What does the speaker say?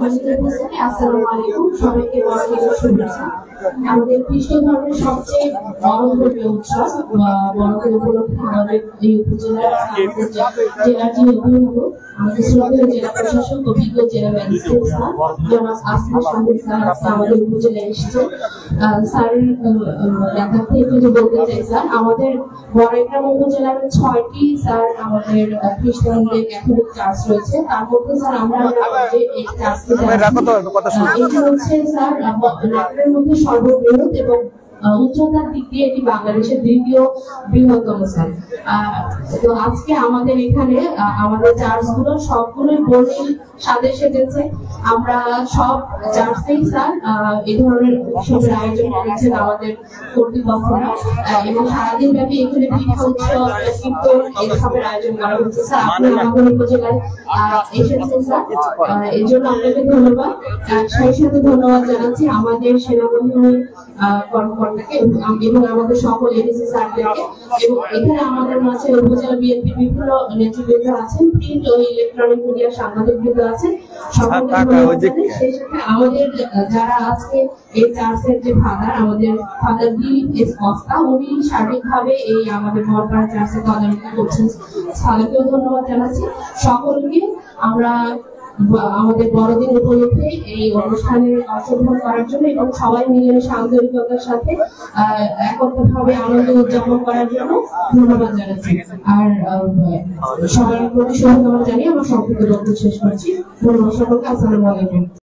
আসসালামু আলাইকুম, সবাইকে বড়দিনের শুভেচ্ছা। আমাদের খ্রিস্ট ধর্মের সবচেয়ে বড় ধর্মীয় উৎসব বড়দিন উপলক্ষে আমাদের এই উপজেলার জেলার যিনি অভিভাবক আমাদের শ্রদ্ধেয় জেলা প্রশাসক অভিজ্ঞ জেলা ম্যাজিস্ট্রেট স্যার জনাব আসিফ শাহিদ স্যার আজকে আমাদের উপজেলায় এসেছেন। স্যার দেখা থেকে যে বলতে চাই স্যার, আমাদের বড়গ্রাম উপজেলার 6টি স্যার আমাদের খ্রিস্টানদের ক্যাথলিক চার্চ রয়েছে। তার মধ্যে স্যার আমরা যে এই চার্চটি এটি হচ্ছে স্যার নাটোরের মধ্যে সর্ববৃহৎ এবং উচ্চতার দিক দিয়ে এটি বাংলাদেশের দ্বিতীয় বৃহত্তম স্যার। তো আজকে আমাদের এখানে আমাদের চার্চগুলো সবগুলোই বর্ণিল সাজে সেজেছে। আমরা সব চার্চেই স্যার এই ধরনের উৎসবের আয়োজন করেছেন আমাদের কর্তৃপক্ষরা এবং সারাদিন ব্যাপী এখানে পিঠা উৎসব কীর্তন এসবের আয়োজন করা হচ্ছে। স্যার আপনি আমাদের উপজেলায় এসেছেন স্যার, এর জন্য আপনাকে ধন্যবাদ। সেই সাথে ধন্যবাদ জানাচ্ছি আমাদের সেনাবাহিনীর কর্মকর্তাকে এবং আমাদের সকল এডিসি স্যারদেরকে। এবং এখানে আমাদের মাঝে উপজেলা বিএনপি বিভিন্ন নেতৃবৃন্দ আছেন, প্রিন্ট ও ইলেকট্রনিক মিডিয়ার সাংবাদিকবৃন্দ আছেন, সকলকে ধন্যবাদ জানাই। সেই সাথে আমাদের যারা আজকে এই চার্চের যে ফাদার আমাদের ফাদার দিলীপ এস কস্তা, উনি সার্বিকভাবে এই আমাদের বড়পাড়া চার্চের তদারকি করছেন, তাদেরকেও ধন্যবাদ জানাচ্ছি। সকলকে আমরা আমাদের বড়দিন উপলক্ষে এই অনুষ্ঠানে অংশগ্রহণ করার জন্য এবং সবাই মিলেমিশে আন্তরিকতার সাথে একত্রভাবে আনন্দ উদযাপন করার জন্য ধন্যবাদ জানাচ্ছি। আর সবার প্রতি শুভকামনা জানিয়ে আমার সংক্ষিপ্ত বক্তব্য শেষ করছি। ধন্যবাদ সকলকে। আসসালামু আলাইকুম।